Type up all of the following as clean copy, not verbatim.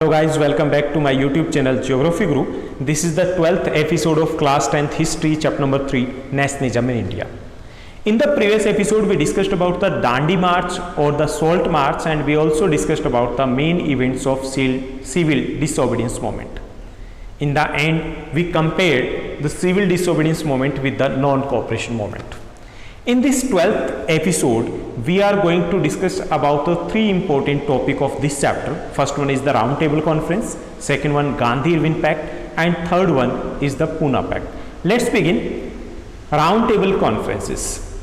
Hello guys, welcome back to my YouTube channel Geography Guru. This is the 12th episode of class 10th history chapter number 3 Nationalism in India. In the previous episode we discussed about the Dandi March or the Salt March, and we also discussed about the main events of civil disobedience movement. In the end we compared the civil disobedience movement with the non-cooperation movement. In this 12th episode, we are going to discuss about the three important topics of this chapter. First one is the Round Table Conference, second one Gandhi-Irwin Pact, and third one is the Pune Pact. Let's begin. Round Table Conferences.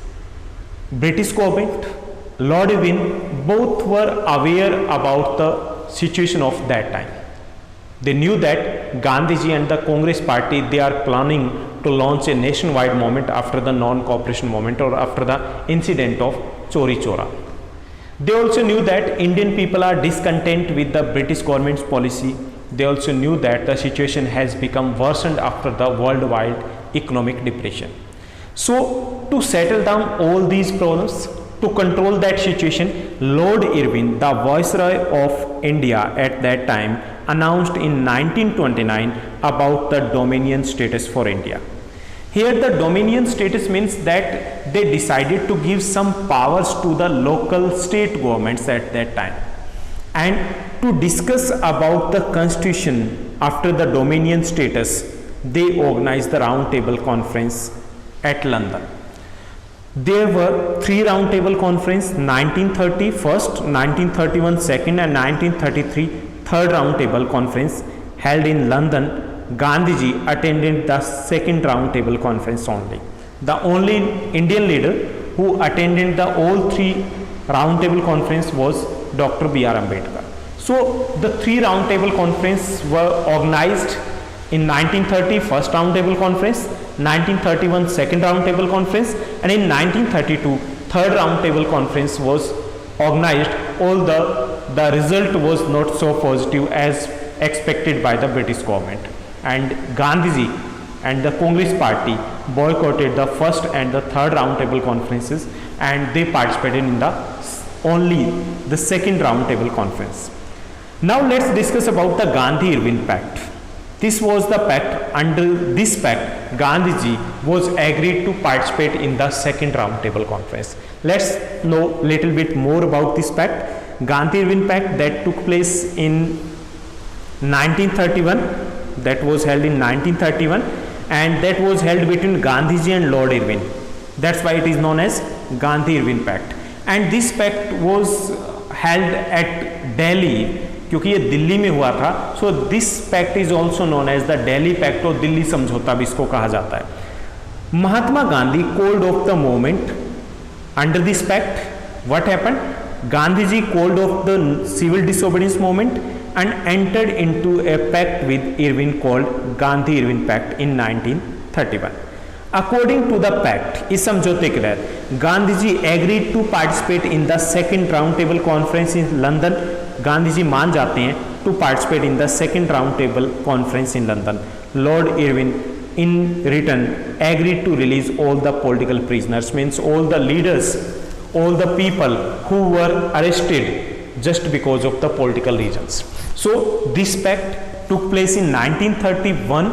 British government, Lord Irwin, both were aware about the situation of that time. They knew that Gandhiji and the Congress party, they are planning to launch a nationwide movement after the non-cooperation movement or after the incident of Chori Chora. They also knew that Indian people are discontent with the British government's policy. They also knew that the situation has become worsened after the worldwide economic depression. So to settle down all these problems, to control that situation, Lord Irwin, the Viceroy of India at that time, announced in 1929 about the Dominion status for India. Here the Dominion status means that they decided to give some powers to the local state governments at that time. And to discuss about the constitution after the Dominion status, they organized the Round Table Conference at London. There were three Round Table Conference, 1930 first, 1931 second, and 1933 third Round Table Conference held in London. Gandhiji attended the second Round Table Conference only. The only Indian leader who attended the all three Round Table Conference was Dr. B.R. Ambedkar. So the three Round Table Conference were organized in 1930 first Round Table Conference, 1931 second Round Table Conference, and in 1932 third Round Table Conference was organized. All the result was not so positive as expected by the British government, and Gandhiji and the Congress party boycotted the first and the third Round Table Conferences, and they participated in only the second Round Table Conference. Now let's discuss about the Gandhi-Irwin Pact. This was the pact. Under this pact, Gandhiji was agreed to participate in the second Round Table Conference. Let's know little bit more about this pact. Gandhi-Irwin Pact that took place in 1931, that was held in 1931, and that was held between Gandhiji and Lord Irwin. That's why it is known as Gandhi-Irwin Pact. And this pact was held at Delhi, क्योंकि ये दिल्ली में हुआ था. So this pact is also known as the Delhi pact और दिल्ली समझौता भी इसको कहा जाता है. Mahatma Gandhi called off the movement under this pact. What happened? Gandhiji called off the civil disobedience movement and entered into a pact with Irwin called Gandhi-Irwin Pact in 1931. According to the pact, इस समझौते के तहत Gandhiji agreed to participate in the second Round Table Conference in London. Gandhiji मान जाते हैं to participate in the second Round Table Conference in London. Lord Irwin in return agreed to release all the political prisoners, means all the leaders, all the people who were arrested just because of the political reasons. So this pact took place in 1931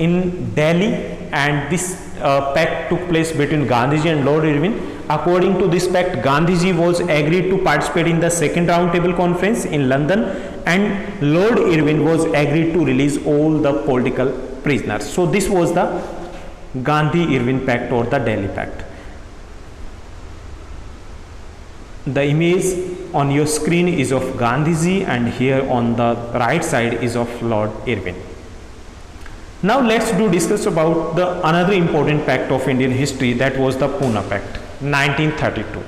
in Delhi, and this pact took place between Gandhiji and Lord Irwin. According to this pact, Gandhiji was agreed to participate in the second Round Table Conference in London, and Lord Irwin was agreed to release all the political prisoners. So this was the Gandhi-Irwin Pact or the Delhi Pact. The image on your screen is of Gandhiji, and here on the right side is of Lord Irwin. Now let's discuss about the another important pact of Indian history, that was the Pune Pact, 1932.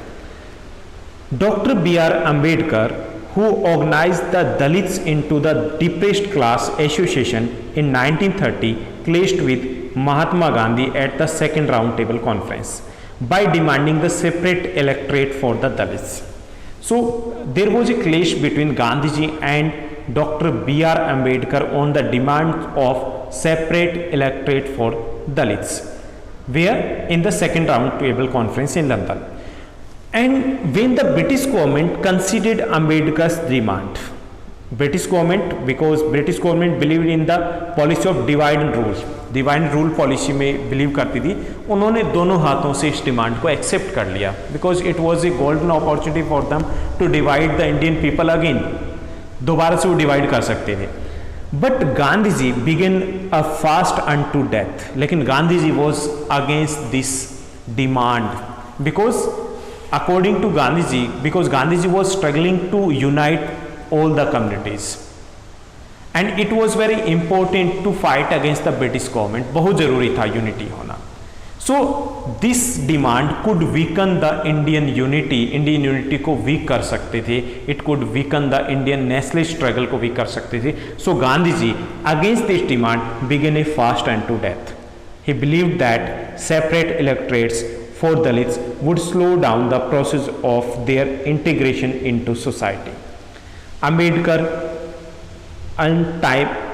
Dr. B.R. Ambedkar, who organized the Dalits into the depressed class association in 1930, clashed with Mahatma Gandhi at the second Round Table Conference by demanding the separate electorate for the Dalits. So there was a clash between Gandhiji and Dr. B.R. Ambedkar on the demand of separate electorate for Dalits, where in the second Round Table Conference in London. And when the British government considered Ambedkar's demand, British government, because British government believe in the policy of divide and rule, divide and rule policy में believe करती थी, उन्होंने दोनों हाथों से इस demand को accept कर लिया, because it was a golden opportunity for them to divide the Indian people again, दोबारा से वो डिवाइड कर सकते थे। But Gandhi ji begin a fast unto death, लेकिन Gandhi ji was against this demand, because according to Gandhi ji, because Gandhi ji was struggling to unite all the communities and it was very important to fight against the British government, बहुत जरूरी था unity होना। so this demand could weaken the Indian unity, Indian unity को week कर सकते थे, it could weaken the Indian nationalist struggle को week कर सकते थे। so Gandhi ji against this demand began a fast unto death. he believed that separate electorates for Dalits would slow down the process of their integration into society. Ambedkar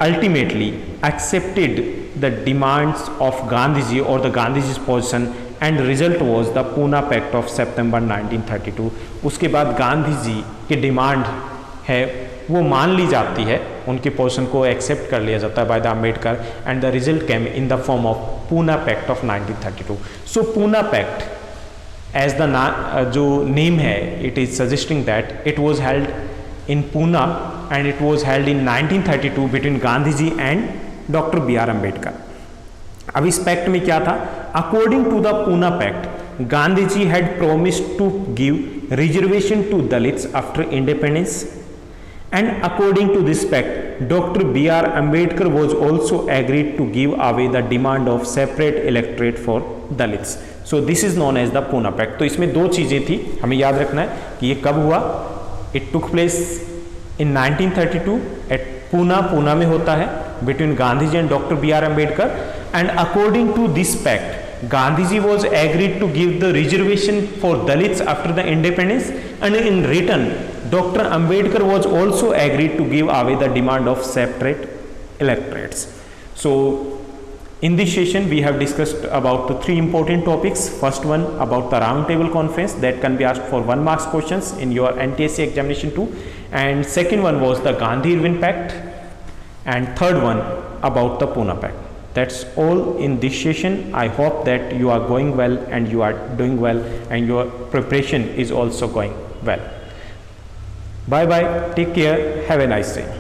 ultimately accepted the demands of Gandhiji or the Gandhiji's position and result was the Pune Pact of September 1932. उसके बाद गांधी जी की demand है वो मान ली जाती है, उनकी position को एक्सेप्ट कर लिया जाता है by the Ambedkar and the result came in the form of Poona pact of 1932. So Poona pact as the जो नेम है, it is suggesting that it was held in Pune and it was held in 1932 between Gandhi ji and Dr. B.R. Ambedkar. अब इस pact में क्या था? According to the Pune Pact, Gandhi ji had promised to give reservation to Dalits after independence, and according to this pact, Dr. B.R. Ambedkar was also agreed to give away the demand of separate electorate for Dalits. So this is known as the Pune Pact. तो इसमें दो चीज़ें थी, हमें याद रखना है कि ये कब हुआ. It took place in 1932 at Pune. Pune में होता है between Gandhi ji and Dr. B.R. Ambedkar, and according to this pact, Gandhi ji was agreed to give the reservation for Dalits after the independence, and in return, Dr. Ambedkar was also agreed to give away the demand of separate electorates. So, in this session, we have discussed about the three important topics. First one about the round table conference that can be asked for 1 marks questions in your NTSC examination too. And second one was the Gandhi-Irwin Pact. And third one about the Pune Pact. That's all in this session. I hope that you are going well and you are doing well and your preparation is also going well. Bye bye. Take care. Have a nice day.